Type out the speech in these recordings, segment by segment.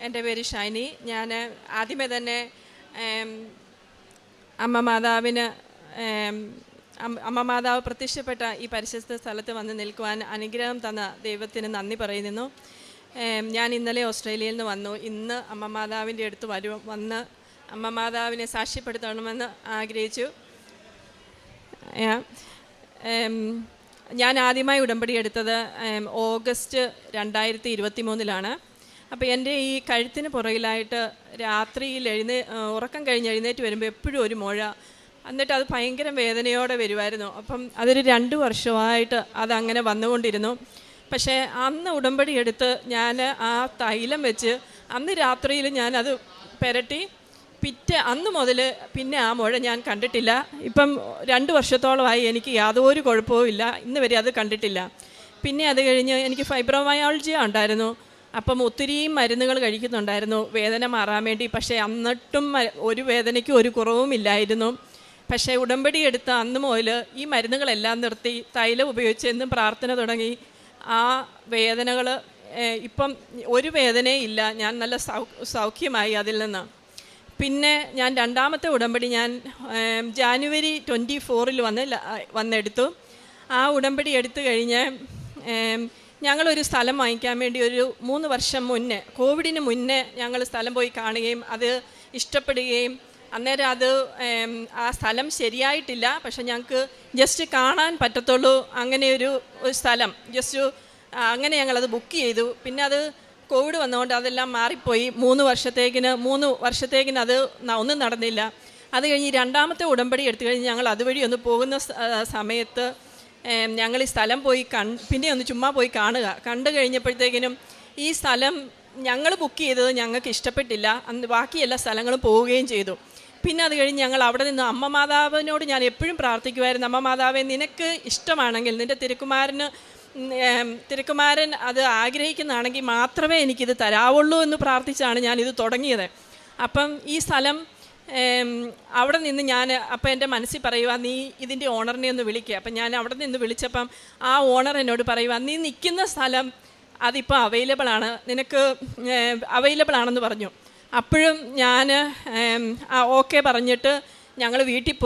എൻ്റെ പേര് ഷൈനി. ഞാൻ ആദ്യമേ തന്നെ അമ്മ മാതാവ് പ്രത്യക്ഷപ്പെട്ട ഈ പരിശുദ്ധ സ്ഥലത്ത് വന്ന് നിൽക്കുവാൻ അനുഗ്രഹം തന്ന ദൈവത്തിന് നന്ദി പറയുന്നു. ഞാൻ ഇന്നലെ ഓസ്ട്രേലിയയിൽ നിന്ന് വന്നു. ഇന്ന് അമ്മ മാതാവിൻ്റെ അടുത്ത് വന്ന് അമ്മ മാതാവിനെ സാക്ഷ്യപ്പെടുത്തണമെന്ന് ആഗ്രഹിച്ചു. ഞാൻ ആദ്യമായി ഉടമ്പടി എടുത്തത് ഓഗസ്റ്റ് 2023 അപ്പോൾ എൻ്റെ ഈ കഴുത്തിന് പുറകിലായിട്ട് രാത്രിയിൽ ഉറക്കം കഴിഞ്ഞ് എഴുന്നേറ്റ് വരുമ്പോൾ എപ്പോഴും ഒരു മുഴ, എന്നിട്ട് അത് ഭയങ്കര വേദനയോടെ വരുമായിരുന്നു. അപ്പം അതൊരു 2 വർഷമായിട്ട് അതങ്ങനെ വന്നുകൊണ്ടിരുന്നു. പക്ഷേ അന്ന് ഉടമ്പടി എടുത്ത് ഞാൻ ആ തൈലം വെച്ച് അന്ന് രാത്രിയിൽ ഞാനത് പുരട്ടി അന്ന് മുതൽ പിന്നെ ആ മുഴ ഞാൻ കണ്ടിട്ടില്ല. ഇപ്പം 2 വർഷത്തോളമായി എനിക്ക് യാതൊരു കുഴപ്പവും ഇല്ല, ഇന്ന് വരെ അത് കണ്ടിട്ടില്ല. പിന്നെ അത് കഴിഞ്ഞ് എനിക്ക് ഫൈബ്രോമയാൾജിയ ഉണ്ടായിരുന്നു. അപ്പം ഒത്തിരി മരുന്നുകൾ കഴിക്കുന്നുണ്ടായിരുന്നു വേദന മാറാൻ വേണ്ടി. പക്ഷേ എന്നിട്ടും ഒരു വേദനയ്ക്കും ഒരു കുറവുമില്ലായിരുന്നു. പക്ഷേ ഉടമ്പടി എടുത്ത അന്ന് മുതൽ ഈ മരുന്നുകളെല്ലാം നിർത്തി തൈലം ഉപയോഗിച്ച് എന്നും പ്രാർത്ഥന തുടങ്ങി. ആ വേദനകൾ ഇപ്പം ഒരു വേദനയും ഇല്ല. ഞാൻ നല്ല സൗഖ്യമായി അതിൽ നിന്ന്. പിന്നെ ഞാൻ രണ്ടാമത്തെ ഉടമ്പടി ഞാൻ ജാനുവരി 24 വന്നെടുത്തു. ആ ഉടമ്പടി എടുത്തു കഴിഞ്ഞ് ഞങ്ങളൊരു സ്ഥലം വാങ്ങിക്കാൻ വേണ്ടി ഒരു 3 വർഷം മുന്നേ, കോവിഡിന് മുന്നേ ഞങ്ങൾ സ്ഥലം പോയി കാണുകയും അത് ഇഷ്ടപ്പെടുകയും അന്നേരം അത് ആ സ്ഥലം ശരിയായിട്ടില്ല, പക്ഷെ ഞങ്ങൾക്ക് ജസ്റ്റ് കാണാൻ പറ്റത്തുള്ളൂ അങ്ങനെയൊരു സ്ഥലം ജസ്റ്റ് അങ്ങനെ ഞങ്ങളത് ബുക്ക് ചെയ്തു. പിന്നെ അത് കോവിഡ് വന്നതുകൊണ്ട് അതെല്ലാം മാറിപ്പോയി. 3 വർഷത്തേക്കിന് അത് ഒന്നും നടന്നില്ല. അത് കഴിഞ്ഞ് രണ്ടാമത്തെ ഉടമ്പടി എടുത്തു കഴിഞ്ഞ് ഞങ്ങൾ അതുവഴി ഒന്ന് പോകുന്ന സമയത്ത് ഞങ്ങൾ ഈ സ്ഥലം പോയി പിന്നെ ഒന്ന് ചുമ്മാ പോയി കണ്ടു കഴിഞ്ഞപ്പോഴത്തേക്കിനും ഈ സ്ഥലം ഞങ്ങൾ ബുക്ക് ചെയ്തത് ഞങ്ങൾക്ക് ഇഷ്ടപ്പെട്ടില്ല. അന്ന് ബാക്കി എല്ലാ സ്ഥലങ്ങളും പോവുകയും ചെയ്തു. പിന്നെ അത് കഴിഞ്ഞ് ഞങ്ങൾ അവിടെ നിന്ന് അമ്മ മാതാവിനോട് ഞാൻ എപ്പോഴും പ്രാർത്ഥിക്കുമായിരുന്നു, അമ്മ മാതാവേ നിനക്ക് ഇഷ്ടമാണെങ്കിൽ, നിൻ്റെ തിരുക്കുമാരൻ അത് ആഗ്രഹിക്കുന്നതാണെങ്കിൽ മാത്രമേ എനിക്കിത് തരാവുള്ളൂ എന്ന് പ്രാർത്ഥിച്ചാണ് ഞാനിത് തുടങ്ങിയത്. അപ്പം ഈ സ്ഥലം അവിടെ നിന്ന് അപ്പം എൻ്റെ മനസ്സിൽ പറയുക, നീ ഇതിൻ്റെ ഓണറിനെ ഒന്ന് വിളിക്കുക. അപ്പം ഞാൻ അവിടെ നിന്ന് വിളിച്ചപ്പം ആ ഓണർ എന്നോട് പറയുക, നീ നിൽക്കുന്ന സ്ഥലം അതിപ്പോൾ നിനക്ക് അവൈലബിൾ ആണെന്ന് പറഞ്ഞു. അപ്പോഴും ഞാൻ ഓക്കെ പറഞ്ഞിട്ട് ഞങ്ങൾ വീട്ടിൽ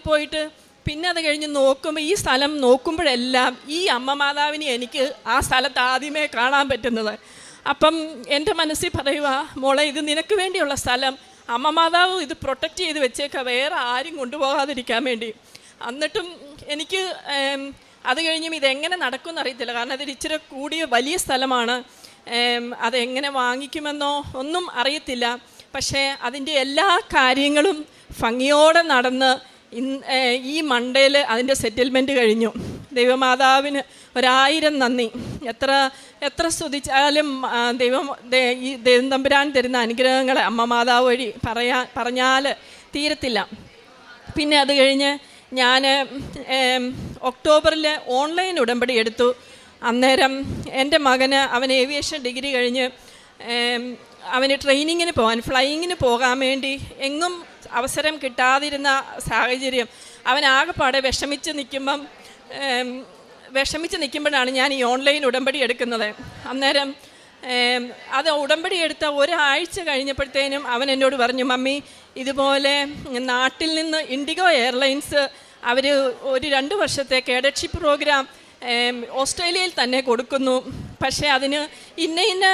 പോയിട്ട് പിന്നെ അത് കഴിഞ്ഞ് നോക്കുമ്പോൾ ഈ സ്ഥലം നോക്കുമ്പോഴെല്ലാം ഈ അമ്മ മാതാവിനെ എനിക്ക് ആ സ്ഥലത്ത് ആദ്യമേ കാണാൻ പറ്റുന്നത്. അപ്പം എൻ്റെ മനസ്സിൽ പറയുക, മോളെ ഇത് നിനക്ക് വേണ്ടിയുള്ള സ്ഥലം, അമ്മ മാതാവ് ഇത് പ്രൊട്ടക്റ്റ് ചെയ്ത് വെച്ചേക്കാം വേറെ ആരും കൊണ്ടുപോകാതിരിക്കാൻ വേണ്ടി. എന്നിട്ടും എനിക്ക് അത് കഴിഞ്ഞും ഇതെങ്ങനെ നടക്കുമെന്ന് അറിയത്തില്ല, കാരണം അതൊരു ഇച്ചിരി കൂടിയ വലിയ സ്ഥലമാണ്. അതെങ്ങനെ വാങ്ങിക്കുമെന്നോ ഒന്നും അറിയത്തില്ല. പക്ഷേ അതിൻ്റെ എല്ലാ കാര്യങ്ങളും ഭംഗിയോടെ നടന്ന് ഈ മണ്ടയിൽ അതിൻ്റെ സെറ്റിൽമെൻറ്റ് കഴിഞ്ഞു. ദൈവമാതാവിന് 1000 നന്ദി. എത്ര സ്തുതിച്ചാലും ഈ ദൈവം തമ്പുരാൻ തരുന്ന അനുഗ്രഹങ്ങളെ അമ്മ മാതാവ് വഴി പറഞ്ഞാൽ തീരത്തില്ല. പിന്നെ അത് കഴിഞ്ഞ് ഞാൻ ഒക്ടോബറിൽ ഓൺലൈൻ ഉടമ്പടി എടുത്തു. അന്നേരം എൻ്റെ മകന് അവൻ ഏവിയേഷൻ ഡിഗ്രി കഴിഞ്ഞ് അവന് ഫ്ലൈയിങ്ങിന് പോകാൻ വേണ്ടി എങ്ങും അവസരം കിട്ടാതിരുന്ന സാഹചര്യം, അവൻ ആകെപ്പാടെ വിഷമിച്ച് നിൽക്കുമ്പോഴാണ് ഞാൻ ഈ ഓൺലൈൻ ഉടമ്പടി എടുക്കുന്നത്. അന്നേരം അത് ഉടമ്പടി എടുത്ത ഒരാഴ്ച കഴിഞ്ഞപ്പോഴത്തേനും അവൻ എന്നോട് പറഞ്ഞു, മമ്മി ഇതുപോലെ നാട്ടിൽ നിന്ന് ഇൻഡിഗോ എയർലൈൻസ് അവർ ഒരു 2 വർഷത്തെ കേഡറ്റ്ഷിപ്പ് പ്രോഗ്രാം ഓസ്ട്രേലിയയിൽ തന്നെ കൊടുക്കുന്നു. പക്ഷേ അതിന് ഇന്ന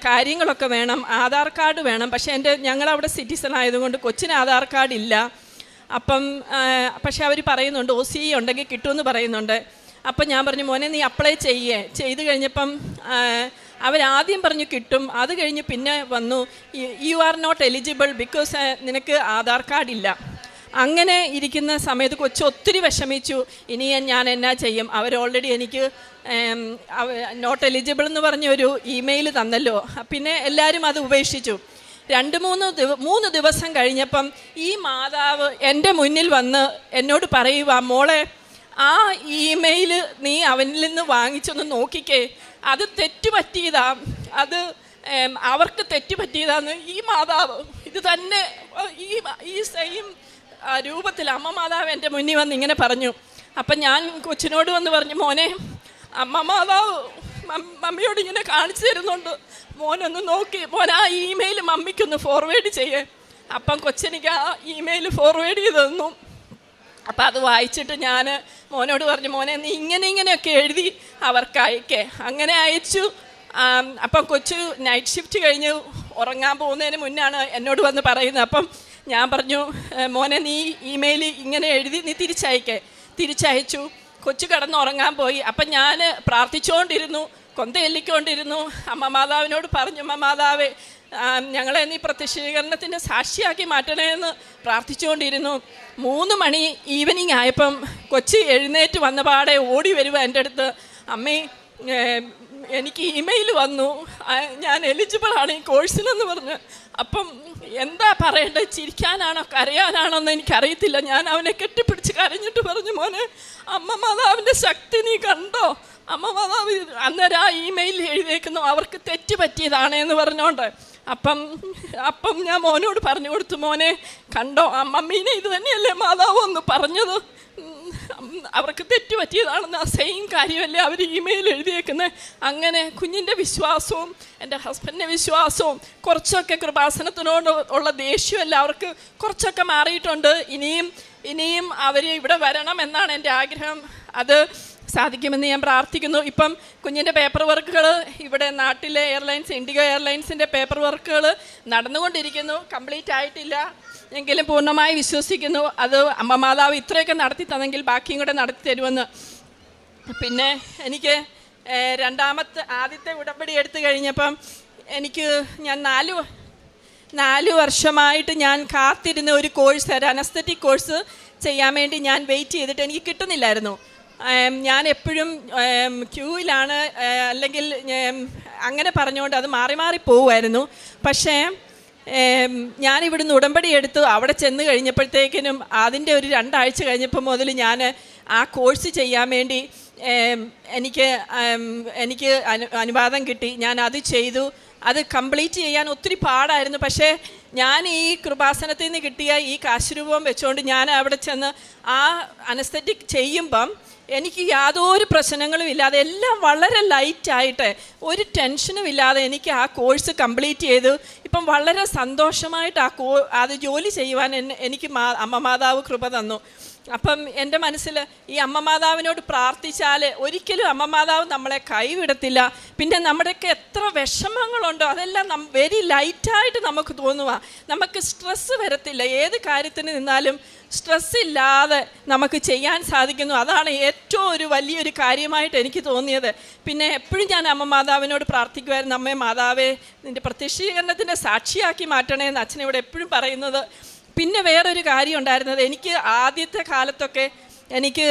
കാര്യങ്ങളൊക്കെ വേണം, ആധാർ കാർഡ് വേണം. പക്ഷേ ഞങ്ങളവിടെ സിറ്റിസൺ ആയതുകൊണ്ട് കൊച്ചിന് ആധാർ കാർഡ് ഇല്ല. അപ്പം പക്ഷെ അവർ പറയുന്നുണ്ട് OCE ഉണ്ടെങ്കിൽ കിട്ടുമെന്ന് പറയുന്നുണ്ട്. അപ്പം ഞാൻ പറഞ്ഞു, മോനെ നീ അപ്ലൈ ചെയ്ത് കഴിഞ്ഞപ്പം അവരാദ്യം പറഞ്ഞു കിട്ടും. അത് കഴിഞ്ഞ് പിന്നെ വന്നു you are not eligible because നിനക്ക് ആധാർ കാർഡ് ഇല്ല. അങ്ങനെ ഇരിക്കുന്ന സമയത്ത് കൊച്ചു ഒത്തിരി വിഷമിച്ചു. ഇനി ഞാൻ എന്നാ ചെയ്യും, അവർ ഓൾറെഡി എനിക്ക് നോട്ട് എലിജിബിൾ എന്ന് പറഞ്ഞൊരു ഇമെയിൽ തന്നല്ലോ. പിന്നെ എല്ലാവരും അത് ഉപേക്ഷിച്ചു. 2-3 ദിവസം കഴിഞ്ഞപ്പം ഈ മാതാവ് എൻ്റെ മുന്നിൽ വന്ന് എന്നോട് പറയുക, മോളെ ആ ഇമെയിൽ നീ അവനിൽ നിന്ന് വാങ്ങിച്ചൊന്ന് നോക്കിക്കേ, അത് തെറ്റുപറ്റിയതാ, അത് അവർക്ക് തെറ്റുപറ്റിയതാന്ന് ഈ മാതാവ് ഇത് തന്നെ ഈ സെയിം രൂപത്തിൽ അമ്മ മാതാവ് എൻ്റെ മുന്നിൽ വന്ന് ഇങ്ങനെ പറഞ്ഞു. അപ്പം ഞാൻ കൊച്ചിനോട് വന്ന് പറഞ്ഞു, മോനെ അമ്മ മാതാവ് മമ്മിയോട് ഇങ്ങനെ കാണിച്ചു തരുന്നുണ്ട്, മോനൊന്ന് നോക്കി, മോൻ ആ ഇമെയിൽ മമ്മിക്കൊന്ന് ഫോർവേഡ് ചെയ്യേ. അപ്പം കൊച്ചെനിക്ക് ആ ഇമെയിൽ ഫോർവേഡ് ചെയ്ത് തന്നു. അപ്പം അത് വായിച്ചിട്ട് ഞാൻ മോനോട് പറഞ്ഞു, മോനെ നീ ഇങ്ങനെയൊക്കെ എഴുതി അവർക്ക് അയക്കേ. അങ്ങനെ അയച്ചു. അപ്പം കൊച്ചു നൈറ്റ് ഷിഫ്റ്റ് കഴിഞ്ഞ് ഉറങ്ങാൻ പോകുന്നതിന് മുന്നാണ് എന്നോട് വന്ന് പറയുന്നത്. അപ്പം ഞാൻ പറഞ്ഞു, മോനെ നീ ഇമെയിൽ ഇങ്ങനെ എഴുതി നീ തിരിച്ചയച്ചു. കൊച്ചു കിടന്നുറങ്ങാൻ പോയി. അപ്പം ഞാൻ പ്രാർത്ഥിച്ചുകൊണ്ടിരുന്നു, കൊന്തയെല്ലിക്കൊണ്ടിരുന്നു. അമ്മ മാതാവിനോട് പറഞ്ഞു, അമ്മ മാതാവേ, ഞങ്ങളെ നീ പ്രത്യക്ഷീകരണത്തിൻ്റെ സാക്ഷിയാക്കി മാറ്റണമെന്ന് പ്രാർത്ഥിച്ചുകൊണ്ടിരുന്നു. 3 മണി ഈവനിങ് ആയപ്പം കൊച്ചി എഴുന്നേറ്റ് വന്ന പാടെ ഓടി വരുക എൻ്റെ അടുത്ത്, അമ്മേ എനിക്ക് ഇമെയിൽ വന്നു, ഞാൻ എലിജിബിളാണ് ഈ കോഴ്സിനെന്ന് പറഞ്ഞ്. അപ്പം എന്താ പറയേണ്ടത്, ചിരിക്കാനാണോ കരയാനാണോ എന്ന് എനിക്കറിയത്തില്ല. ഞാൻ അവനെ കെട്ടിപ്പിടിച്ച് കരഞ്ഞിട്ട് പറഞ്ഞു, മോനെ അമ്മ മാതാവിൻ്റെ ശക്തി നീ കണ്ടോ? അമ്മ മാതാവ് അന്നേരം ആ ഇമെയിൽ എഴുതിയേക്കുന്നു അവർക്ക് തെറ്റ് പറ്റിയതാണെന്ന് പറഞ്ഞോണ്ട്. അപ്പം ഞാൻ മോനോട് പറഞ്ഞു കൊടുത്തു, മോനെ കണ്ടോ മമ്മീനെ ഇത് തന്നെയല്ലേ മാതാവ് ഒന്ന് പറഞ്ഞത്, അവർക്ക് തെറ്റ് പറ്റിയതാണെന്ന്. ആ സെയിം കാര്യമല്ലേ അവർ ഇമെയിൽ എഴുതിയേക്കുന്നത്. അങ്ങനെ കുഞ്ഞിൻ്റെ വിശ്വാസവും എൻ്റെ ഹസ്ബൻഡിൻ്റെ വിശ്വാസവും കുറച്ചൊക്കെ കൃപാസനത്തിനോട് ഉള്ള ദേഷ്യമല്ല അവർക്ക് കുറച്ചൊക്കെ മാറിയിട്ടുണ്ട്. ഇനിയും അവർ ഇവിടെ വരണം എന്നാണ് എൻ്റെ ആഗ്രഹം. അത് സാധിക്കുമെന്ന് ഞാൻ പ്രാർത്ഥിക്കുന്നു. ഇപ്പം കുഞ്ഞിൻ്റെ പേപ്പർ വർക്കുകൾ ഇവിടെ നാട്ടിലെ എയർലൈൻസ്, ഇൻഡിഗോ എയർലൈൻസിൻ്റെ പേപ്പർ വർക്കുകൾ നടന്നുകൊണ്ടിരിക്കുന്നു. കംപ്ലീറ്റ് ആയിട്ടില്ല എങ്കിലും പൂർണ്ണമായി വിശ്വസിക്കുന്നു അത് അമ്മ മാതാവ് ഇത്രയൊക്കെ നടത്തി തന്നെങ്കിൽ ബാക്കിയും കൂടെ നടത്തി തരുമെന്ന്. പിന്നെ എനിക്ക് ആദ്യത്തെ ഉടമ്പടി എടുത്തു കഴിഞ്ഞപ്പം ഞാൻ 4 വർഷമായിട്ട് ഞാൻ കാത്തിരുന്ന ഒരു കോഴ്സ്, ഒരു അനസ്തറ്റിക് കോഴ്സ് ചെയ്യാൻ വേണ്ടി ഞാൻ വെയിറ്റ് ചെയ്തിട്ട് എനിക്ക് കിട്ടുന്നില്ലായിരുന്നു. ഞാൻ എപ്പോഴും ക്യൂവിലാണ്, അല്ലെങ്കിൽ അങ്ങനെ പറഞ്ഞുകൊണ്ട് അത് മാറി പോവുമായിരുന്നു. പക്ഷേ ഞാനിവിടുന്ന് ഉടമ്പടി എടുത്തു അവിടെ ചെന്ന് കഴിഞ്ഞപ്പോഴത്തേക്കിനും അതിൻ്റെ ഒരു 2 ആഴ്ച കഴിഞ്ഞപ്പോൾ മുതൽ ഞാൻ ആ കോഴ്സ് ചെയ്യാൻ വേണ്ടി എനിക്ക് അനുവാദം കിട്ടി. ഞാൻ അത് ചെയ്തു. അത് കംപ്ലീറ്റ് ചെയ്യാൻ ഒത്തിരി പാടായിരുന്നു. പക്ഷേ ഞാൻ ഈ കൃപാസനത്തിൽ നിന്ന് കിട്ടിയ ഈ കാശുരൂപം വെച്ചുകൊണ്ട് ഞാൻ അവിടെ ചെന്ന് ആ അനസ്തറ്റിക് ചെയ്യുമ്പം എനിക്ക് യാതൊരു പ്രശ്നങ്ങളും ഇല്ലാതെ, എല്ലാം വളരെ ലൈറ്റായിട്ട്, ഒരു ടെൻഷനും ഇല്ലാതെ എനിക്ക് ആ കോഴ്സ് കംപ്ലീറ്റ് ചെയ്തു. ഇപ്പം വളരെ സന്തോഷമായിട്ട് അത് ജോലി ചെയ്യുവാൻ എനിക്ക് അമ്മ മാതാവ് കൃപ തന്നു. അപ്പം എൻ്റെ മനസ്സിൽ ഈ അമ്മ മാതാവിനോട് പ്രാർത്ഥിച്ചാൽ ഒരിക്കലും അമ്മ മാതാവ് നമ്മളെ കൈവിടത്തില്ല. പിന്നെ നമ്മുടെയൊക്കെ എത്ര വിഷമങ്ങളുണ്ടോ അതെല്ലാം വെരി ലൈറ്റായിട്ട് നമുക്ക് തോന്നുക. നമുക്ക് സ്ട്രെസ്സ് വരത്തില്ല. ഏത് കാര്യത്തിന് നിന്നാലും സ്ട്രെസ് ഇല്ലാതെ നമുക്ക് ചെയ്യാൻ സാധിക്കുന്നു. അതാണ് ഏറ്റവും ഒരു വലിയൊരു കാര്യമായിട്ട് എനിക്ക് തോന്നിയത്. പിന്നെ എപ്പോഴും ഞാൻ അമ്മ മാതാവിനോട് പ്രാർത്ഥിക്കുമായിരുന്നു, അമ്മേ മാതാവേ നിൻ്റെ പ്രത്യക്ഷീകരണത്തിൻ്റെ സാക്ഷിയാക്കി മാറ്റണേന്ന് അച്ഛനോട് എപ്പോഴും പറയുന്നത്. പിന്നെ വേറൊരു കാര്യം ഉണ്ടായിരുന്നത്, എനിക്ക് ആദ്യത്തെ കാലത്തൊക്കെ എനിക്ക്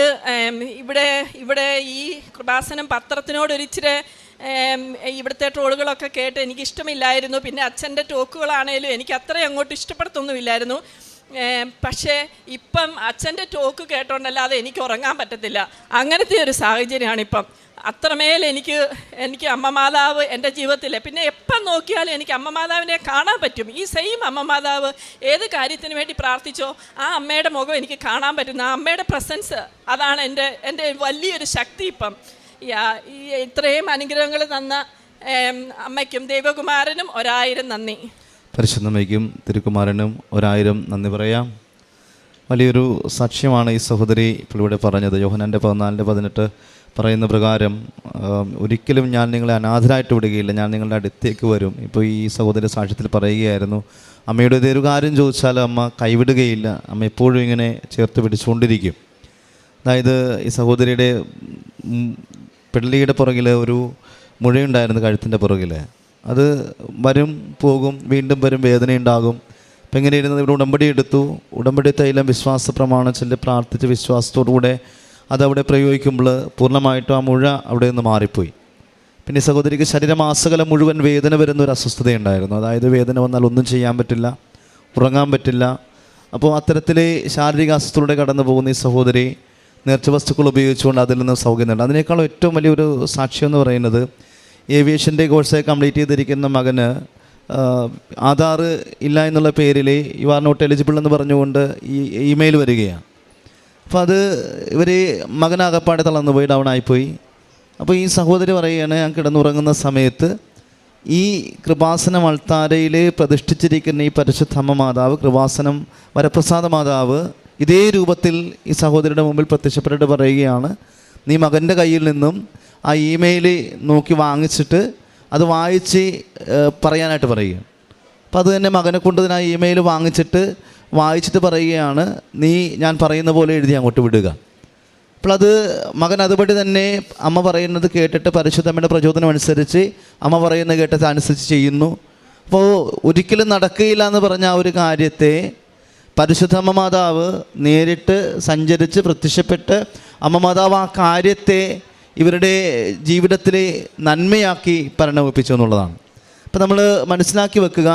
ഇവിടെ ഈ കൃപാസനം പത്രത്തിനോടൊരിച്ചിരി ഇവിടുത്തെ ട്രോളുകളൊക്കെ കേട്ട് എനിക്കിഷ്ടമില്ലായിരുന്നു. പിന്നെ അച്ഛൻ്റെ ടോക്കുകളാണേലും എനിക്ക് അത്രയും അങ്ങോട്ട് ഇഷ്ടപ്പെടുത്തൊന്നുമില്ലായിരുന്നു. പക്ഷേ ഇപ്പം അച്ഛൻ്റെ ടോക്ക് കേട്ടോണ്ടല്ലാതെ എനിക്ക് ഉറങ്ങാൻ പറ്റത്തില്ല. അങ്ങനത്തെ ഒരു സാഹചര്യമാണിപ്പം. അത്രമേൽ എനിക്ക് അമ്മ മാതാവ് എൻ്റെ ജീവിതത്തിൽ, പിന്നെ എപ്പം നോക്കിയാലും എനിക്ക് അമ്മ മാതാവിനെ കാണാൻ പറ്റും. ഈ സെയിം അമ്മ മാതാവ് ഏത് കാര്യത്തിന് വേണ്ടി പ്രാർത്ഥിച്ചോ ആ അമ്മയുടെ മുഖം എനിക്ക് കാണാൻ പറ്റുന്ന ആ അമ്മയുടെ പ്രസൻസ്, അതാണ് എൻ്റെ വലിയൊരു ശക്തി. ഇപ്പം ഈ ഇത്രയും അനുഗ്രഹങ്ങൾ തന്ന അമ്മയ്ക്കും ദൈവകുമാരനും 1000 നന്ദി. പരിശുദ്ധമ്മയ്ക്കും തിരുക്കുമാരനും 1000 നന്ദി പറയാം. വലിയൊരു സാക്ഷ്യമാണ് ഈ സഹോദരി ഇപ്പോൾ ഇവിടെ പറഞ്ഞത്. യോഹന്നാൻ്റെ 14:18 പറയുന്ന പ്രകാരം ഒരിക്കലും ഞാൻ നിങ്ങളെ അനാഥരായിട്ട് വിടുകയില്ല, ഞാൻ നിങ്ങളുടെ അടുത്തേക്ക് വരും. ഇപ്പോൾ ഈ സഹോദരി സാക്ഷ്യത്തിൽ പറയുകയായിരുന്നു, അമ്മയുടെ ഏതൊരു കാര്യം ചോദിച്ചാലും അമ്മ കൈവിടുകയില്ല, അമ്മ എപ്പോഴും ഇങ്ങനെ ചേർത്ത് പിടിച്ചുകൊണ്ടിരിക്കും. അതായത് ഈ സഹോദരിയുടെ പിള്ളിയുടെ പുറകിൽ ഒരു മുഴയുണ്ടായിരുന്നു, കഴുത്തിൻ്റെ പുറകിൽ. അത് വരും പോകും, വീണ്ടും വരും, വേദനയുണ്ടാകും. അപ്പം ഇങ്ങനെ ഇരുന്നത് ഇവിടെ ഉടമ്പടി എടുത്തു. ഉടമ്പടി തൈലം വിശ്വാസ പ്രമാണം ചൊല്ലി പ്രാർത്ഥിച്ച് വിശ്വാസത്തോടുകൂടെ അതവിടെ പ്രയോഗിക്കുമ്പോൾ പൂർണ്ണമായിട്ടും ആ മുഴ അവിടെ നിന്ന് മാറിപ്പോയി. പിന്നെ സഹോദരിക്ക് ശരീരമാസകലം മുഴുവൻ വേദന വരുന്നൊരു അസ്വസ്ഥതയുണ്ടായിരുന്നു. അതായത് വേദന വന്നാൽ ഒന്നും ചെയ്യാൻ പറ്റില്ല, ഉറങ്ങാൻ പറ്റില്ല. അപ്പോൾ അത്തരത്തിൽ ശാരീരിക അസ്വസ്ഥതയിലൂടെ കടന്നു പോകുന്ന ഈ സഹോദരി നേർച്ച വസ്തുക്കൾ ഉപയോഗിച്ചുകൊണ്ട് അതിൽ നിന്ന് സൗഖ്യം നേടും. അതിനേക്കാളും ഏറ്റവും വലിയൊരു സാക്ഷ്യം എന്ന് പറയുന്നത്, ഏവിയേഷൻ്റെ കോഴ്സ് കംപ്ലീറ്റ് ചെയ്തിരിക്കുന്ന മകന് ആധാർ ഇല്ല എന്നുള്ള പേരിൽ യു ആർ നോട്ട് എലിജിബിൾ എന്ന് പറഞ്ഞുകൊണ്ട് ഈ ഇമെയിൽ വരികയാണ്. അപ്പോൾ അത് ഇവർ മകനാകപ്പാടെ തളർന്നു പോയി, ഡൗൺ ആയിപ്പോയി. അപ്പോൾ ഈ സഹോദരി പറയുകയാണ്, ഞാൻ കിടന്നുറങ്ങുന്ന സമയത്ത് ഈ കൃപാസനം അൾത്താരയിൽ പ്രതിഷ്ഠിച്ചിരിക്കുന്ന ഈ പരിശുദ്ധ അമ്മ മാതാവ്, കൃപാസനം വരപ്രസാദ മാതാവ് ഇതേ രൂപത്തിൽ ഈ സഹോദരിയുടെ മുമ്പിൽ പ്രത്യക്ഷപ്പെട്ടിട്ട് പറയുകയാണ്, നീ മകൻ്റെ കയ്യിൽ നിന്നും ആ ഇമെയിൽ നോക്കി വാങ്ങിച്ചിട്ട് അത് വായിച്ച് പറയാനായിട്ട് പറയുക. അപ്പോൾ അത് തന്നെ മകനെ കൊണ്ട് തന്നെ ആ ഇമെയിൽ വായിച്ചിട്ട് പറയുകയാണ്, നീ ഞാൻ പറയുന്ന പോലെ എഴുതി അങ്ങോട്ട് വിടുക. അപ്പോൾ അത് മകൻ അതുപടി തന്നെ അമ്മ പറയുന്നത് കേട്ടിട്ട് പരിശുദ്ധമ്മയുടെ പ്രചോദനം അനുസരിച്ച് അമ്മ പറയുന്നത് കേട്ടത് അനുസരിച്ച് ചെയ്യുന്നു. അപ്പോൾ ഒരിക്കലും നടക്കുകയില്ല എന്ന് പറഞ്ഞ ആ ഒരു കാര്യത്തെ പരിശുദ്ധമ്മ മാതാവ് നേരിട്ട് സഞ്ചരിച്ച് പ്രത്യക്ഷപ്പെട്ട് അമ്മ മാതാവ് ആ കാര്യത്തെ ഇവരുടെ ജീവിതത്തിൽ നന്മയാക്കി പരിണമിപ്പിച്ചു എന്നുള്ളതാണ്. അപ്പോൾ നമ്മൾ മനസ്സിലാക്കി വെക്കുക,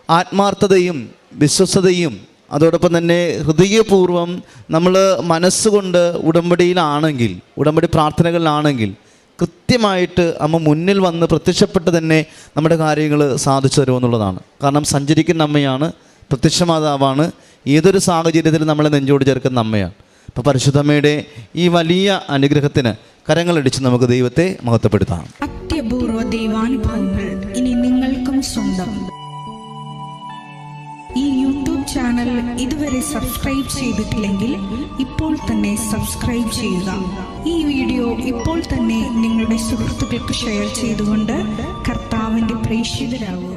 ആത്മാർത്ഥതയും വിശ്വസ്തതയും അതോടൊപ്പം തന്നെ ഹൃദയപൂർവ്വം നമ്മൾ മനസ്സുകൊണ്ട് ഉടമ്പടിയിലാണെങ്കിൽ, ഉടമ്പടി പ്രാർത്ഥനകളിലാണെങ്കിൽ കൃത്യമായിട്ട് അമ്മ മുന്നിൽ വന്ന് പ്രത്യക്ഷപ്പെട്ട് തന്നെ നമ്മുടെ കാര്യങ്ങൾ സാധിച്ചു തരുമെന്നുള്ളതാണ്. കാരണം സഞ്ചരിക്കുന്ന അമ്മയാണ്, പ്രത്യക്ഷമാതാവാണ്, ഏതൊരു സാഹചര്യത്തിലും നമ്മളെ നെഞ്ചോട് ചേർക്കുന്ന അമ്മയാണ്. അപ്പോൾ പരിശുദ്ധമ്മയുടെ ഈ വലിയ അനുഗ്രഹത്തിന് കരങ്ങളടിച്ച് നമുക്ക് ദൈവത്തെ മഹത്വപ്പെടുത്താം. അത്യപൂർവ ദൈവാനുഭവങ്ങൾ ഇനി നിങ്ങൾക്കും സ്വന്തം. ഈ യൂട്യൂബ് ചാനൽ ഇതുവരെ സബ്സ്ക്രൈബ് ചെയ്തിട്ടില്ലെങ്കിൽ ഇപ്പോൾ തന്നെ സബ്സ്ക്രൈബ് ചെയ്യുക. ഈ വീഡിയോ ഇപ്പോൾ തന്നെ നിങ്ങളുടെ സുഹൃത്തുക്കൾക്ക് ഷെയർ ചെയ്തുകൊണ്ട് കർത്താവിൻ്റെ പ്രേക്ഷിതരാകുക.